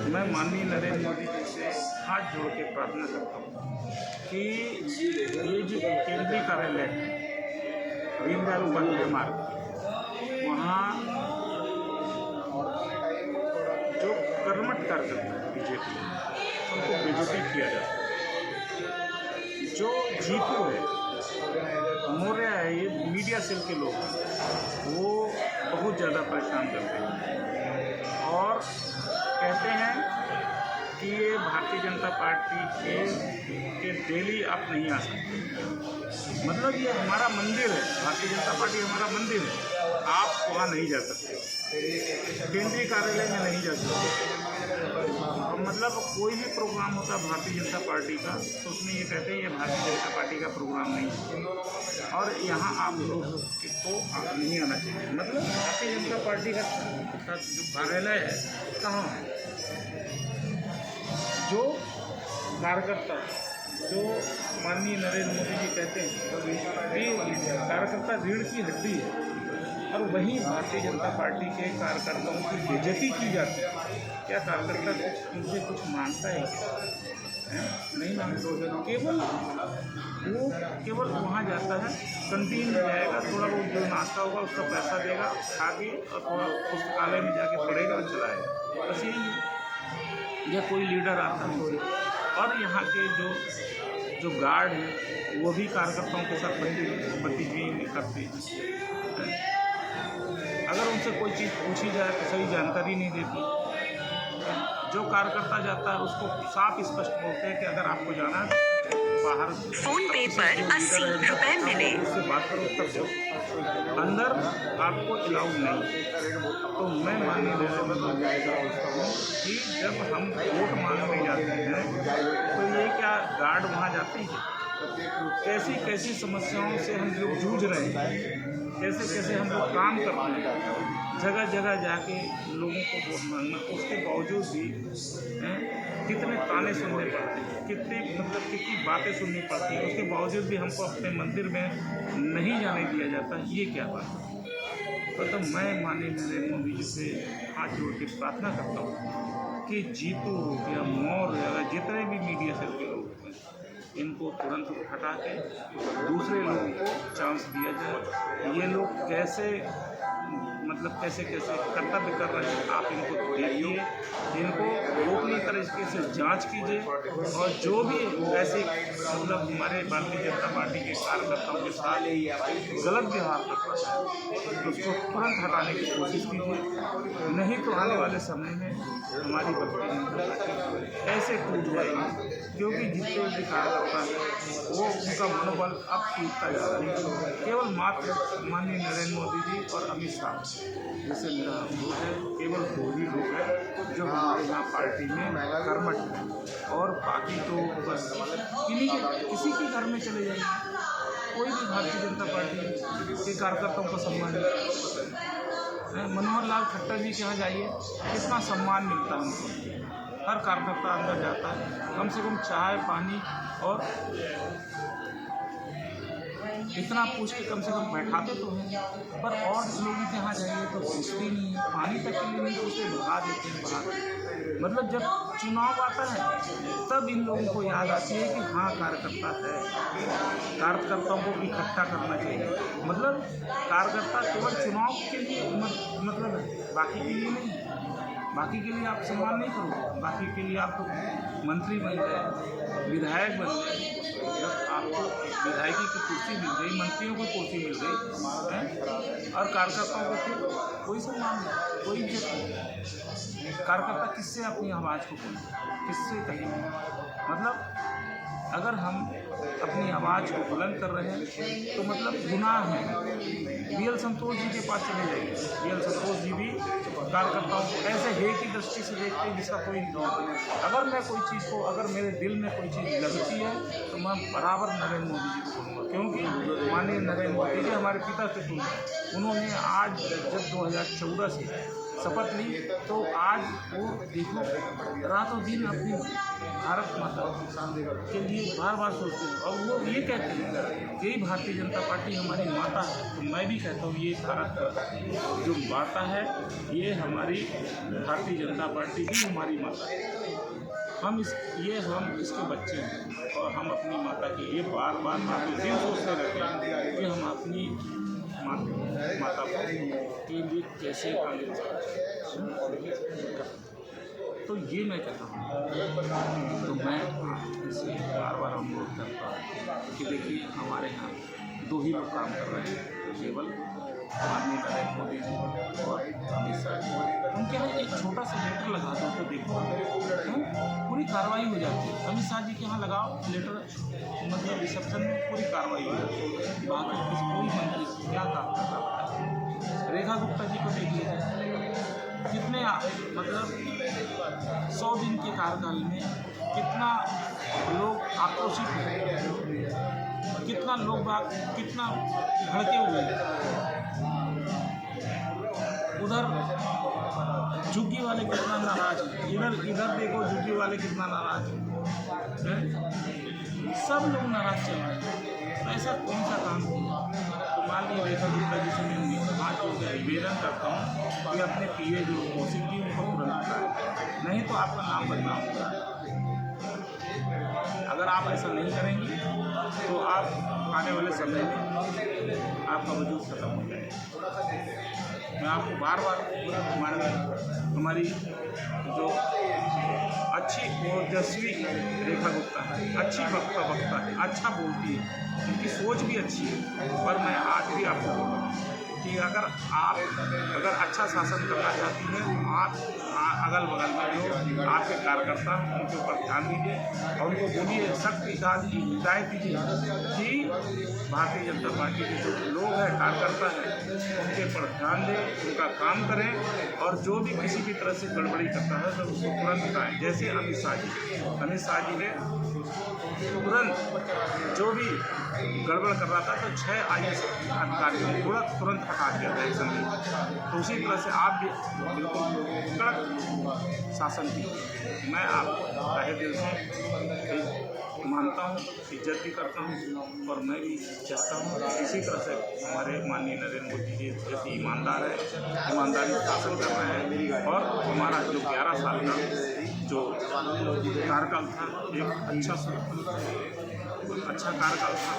मैं माननीय नरेंद्र मोदी जी से हाथ जोड़ के प्रार्थना करता हूँ कि ये जो केंद्रीय कार्यालय है दीनदयाल उपाध्याय मार्ग, वहाँ जो कर्मठ कार्यकर्ता है बीजेपी, उनको बेइज्जती किया जाता है। जो जीतू है, मौर्य है, ये मीडिया सेल के लोग वो बहुत ज़्यादा परेशान करते हैं और कहते हैं कि ये भारतीय जनता पार्टी के डेली आप नहीं आ सकते। मतलब ये हमारा मंदिर है, भारतीय जनता पार्टी हमारा मंदिर है, आप वहाँ नहीं जा सकते, केंद्रीय कार्यालय में नहीं जा सकते। मतलब कोई भी प्रोग्राम होता है भारतीय जनता पार्टी का तो उसमें ये कहते हैं ये भारतीय जनता पार्टी का प्रोग्राम नहीं है और यहाँ आप लोग को नहीं आना चाहिए। मतलब भारतीय जनता पार्टी का जो कार्यालय है कहाँ है? जो कार्यकर्ता, जो माननीय नरेंद्र मोदी जी कहते हैं कि कार्यकर्ता रीढ़ की हड्डी है और वहीं भारतीय जनता पार्टी के कार्यकर्ताओं की बेइज्जती की जाती है। क्या कार्यकर्ता कुछ उनसे कुछ मांगता है क्या? नहीं मांगता। केवल वहाँ जाता है, कंटीन में जाएगा, थोड़ा बहुत जो नाश्ता होगा उसका पैसा देगा, खा के और थोड़ा पुस्तकालय में जाके पढ़ेगा और चलाएगा, बस यही है। या कोई लीडर आता है और यहाँ के जो गार्ड हैं वो भी कार्यकर्ताओं के साथ बदतमीजी करते हैं। अगर उनसे कोई चीज़ पूछी जाए तो सही जानकारी नहीं देती। जो कार्यकर्ता जाता है उसको साफ स्पष्ट बोलते हैं कि अगर आपको जाना है बाहर फोन पे पर 80 रुपए मिले, उससे बात करो तब जाओ, अंदर आपको अलाउ नहीं। तो मैं माननीय नरेंद्र मोदी जी से पूछता हूँ कि जब हम वोट मांगने जाते हैं तो ये क्या गार्ड वहाँ जाते हैं? कैसी कैसी समस्याओं से हम लोग जूझ रहे हैं, कैसे कैसे हम लोग काम कर रहे हैं, जगह जगह जाके लोगों को वोट मांगना, उसके बावजूद भी कितने ताने सुनने पड़ते हैं, कितनी बातें सुननी पड़ती हैं, उसके बावजूद भी हमको अपने मंदिर में नहीं जाने दिया जाता। ये क्या बात है? तो मैं माननीय नरेंद्र मोदी जी से हाथ जोड़ के प्रार्थना करता हूँ कि जीतू हो गया, मौर्य हो गया, जितने भी मीडिया सेल के लोग हैं इनको तुरंत हटा के दूसरे लोगों को चांस दिया जाए। ये लोग कैसे कैसे कर्तव्य कर रहे हैं, आप इनको देखिए, इनको गोपनीय तरीके से जांच कीजिए और जो भी ऐसे हमारे भारतीय जनता पार्टी के कार्यकर्ताओं के साथ गलत व्यवहार करता है तो उसको तुरंत हटाने की कोशिश कीजिए। नहीं तो आने वाले समय में हमारी भारतीय जनता पार्टी ऐसे टूट जाएगी, क्योंकि जितने भी कार्यकर्ता हैं वो उनका मनोबल अब टूटता जा रहा है। केवल मात्र माननीय नरेंद्र मोदी जी और अमित शाह जैसे मेरा अनुरोध है, केवल 2 ही लोग हैं जो हमारे यहाँ पार्टी में कर्मठ हैं और बाकी तो बस किसी के घर में चले जाएंगे। कोई भी भारतीय जनता पार्टी के कार्यकर्ताओं का सम्मान नहीं। मनोहर लाल खट्टर जी के यहाँ जाइए, कितना सम्मान मिलता है उनको। हर कार्यकर्ता अंदर जाता है, कम से कम चाय पानी और इतना पूछ के कम से कम बैठाते तो हैं, पर और लोगों के यहाँ जाइए तो पूछते नहीं है, पानी तक के लिए नहीं पूछते, भगा देते हैं बाहर। मतलब जब चुनाव आता है तब इन लोगों को याद आती है कि हाँ कार्यकर्ता है, कार्यकर्ताओं को इकट्ठा करना चाहिए। मतलब कार्यकर्ता केवल चुनाव के लिए मतलब है, बाकी के लिए नहीं। बाकी के लिए आप सम्मान नहीं करोगे, बाकी के लिए आप मंत्री बन गए, विधायक बन गए, जब आपको विधायकी की कुर्सी मिल गई, मंत्रियों की कुर्सी मिल गई और कार्यकर्ताओं को फिर कोई सम्मान नहीं, कोई इज्जत नहीं। कार्यकर्ता किससे अपनी आवाज़ को बोले, किससे कहेंगे? मतलब अगर हम अपनी आवाज़ को बुलंद कर रहे हैं तो मतलब गुनाह है। बीएल संतोष जी के पास चले जाइए, बीएल संतोष जी भी कार्यकर्ताओं को ऐसे हे की दृष्टि से देखते हैं जिसका कोई नहीं। अगर मैं कोई चीज़ को, अगर मेरे दिल में कोई चीज़ लगती है तो मैं बराबर नरेंद्र मोदी जी को बोलूँगा, क्योंकि माननीय नरेंद्र मोदी जी हमारे पिता से तुल्य। उन्होंने आज जब 2014 से शपथ ली, तो आज वो देखो रातों दिन अपनी भारत माता के लिए बार बार सोचते हैं और वो ये कहते हैं यही भारतीय जनता पार्टी हमारी माता है। तो मैं भी कहता हूँ ये भारत जो माता है ये हमारी भारतीय जनता पार्टी भी हमारी माता है। हम इसके बच्चे हैं और हम अपनी माता के लिए बार बार रातों दिन सोचते रहते हैं कि हम अपनी माता के लिए कैसे आगे बढ़ें। तो ये मैं कहता हूँ, तो मैं इससे बार बार अनुरोध करता हूँ कि देखिए हमारे यहाँ दो ही लोग काम कर रहे हैं, केवल माननीय नरेंद्र मोदी जी और अमित शाह जी। उनके यहाँ एक छोटा सा लेटर लगा दो तो देखो पूरी कार्रवाई हो जाती है। अमित शाह जी के यहाँ लगाओ लेटर, मतलब रिसेप्शन में पूरी कार्रवाई हो जाती है। बाकी कोई मंत्री क्या काम कर रहा है। रेखा गुप्ता जी को देख लीजिए, कितने मतलब 100 दिन के कार्यकाल में कितना लोग आक्रोशित हुए, कितना लोग कितना भड़के हुए। उधर झुग्गी वाले कितना नाराज हैं, इधर देखो झुग्गी वाले कितना नाराज हैं, सब लोग नाराज चल रहे हैं। तो ऐसा कौन सा काम किया? तो मान लीजिए रेखा गुप्ता जी से मैं हाथ जोड़ के निवेदन करता हूँ कि अपने पीए जो कौशिक जी उनको तुरंत हटाएं, नहीं तो आपका नाम बदनाम होगा। अगर आप ऐसा नहीं करेंगे तो आप आने वाले समय में आपका वजूद खत्म हो जाएगा। मैं आपको बार बार हमारी जो अच्छी ओजस्वी रेखा गुप्ता है, अच्छी वक्ता है, अच्छा बोलती है, उनकी सोच भी अच्छी है, पर मैं आज भी आपको बोल रहा हूँ कि अगर अच्छा शासन करना चाहती हैं तो आप अगल बगल में जो आपके कार्यकर्ता उनके ऊपर ध्यान दीजिए और उनको बोलिए, सख्त हिदायत दीजिए कि भारतीय जनता पार्टी के जो लोग हैं, कार्यकर्ता हैं, उनके ऊपर ध्यान दें, उनका काम करें और जो भी किसी भी तरह से गड़बड़ी करता है तो उसको तुरंत हटाएं। जैसे अमित शाह जी ने तुरंत जो भी गड़बड़ कर रहा था तो 6 IAS अधिकारियों को तुरंत हटा दिया था एक्शन में। तो उसी तरह से आप भी बिल्कुल कड़क शासन कीजिए। मैं आपको तहे दिल से मानता हूँ, इज्जत भी करता हूँ और मैं भी चाहता हूँ इसी तरह से हमारे माननीय नरेंद्र मोदी जी जैसे ईमानदार है, ईमानदारी से शासन कर रहे हैं और हमारा जो 11 साल का जो कार्यकाल था एक अच्छा कार्यकाल था।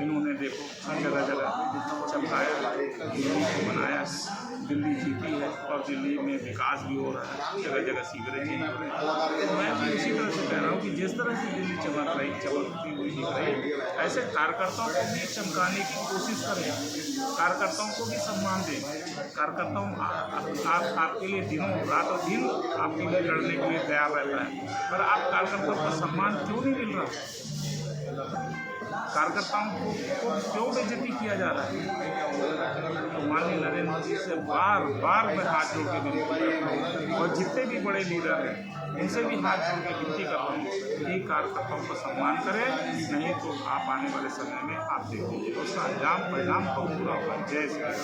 इन्होंने देखो जगह जगह चमकाया, दिल्ली को बनाया, दिल्ली जीती है और दिल्ली में विकास भी हो रहा है, जगह जगह सीवरेज भी हो रहे हैं। तो मैं भी इसी तरह से कह रहा हूँ कि जिस तरह से दिल्ली चमकती हुई दिख रही है, ऐसे कार्यकर्ताओं को भी चमकाने की कोशिश करें, कार्यकर्ताओं को भी सम्मान दें। कार्यकर्ताओं आपके लिए दिनों रातों दिन आपके लिए लड़ने के लिए तैयार रहता है, पर आप कार्यकर्ताओं का सम्मान क्यों नहीं मिल रहा? कार्यकर्ताओं को क्यों बेइज्जती किया जा रहा है? तो माननीय नरेंद्र मोदी से बार बार मैं हाथ जोड़ के विनती करता हूँ और जितने भी बड़े लीडर हैं उनसे भी हाथ जोड़ के विनती करता हूँ कि कार्यकर्ताओं का सम्मान करें, नहीं तो आप आने वाले समय में आप देखिए उसका अंजाम परिणाम तो पूरा होगा। जय श्री राम।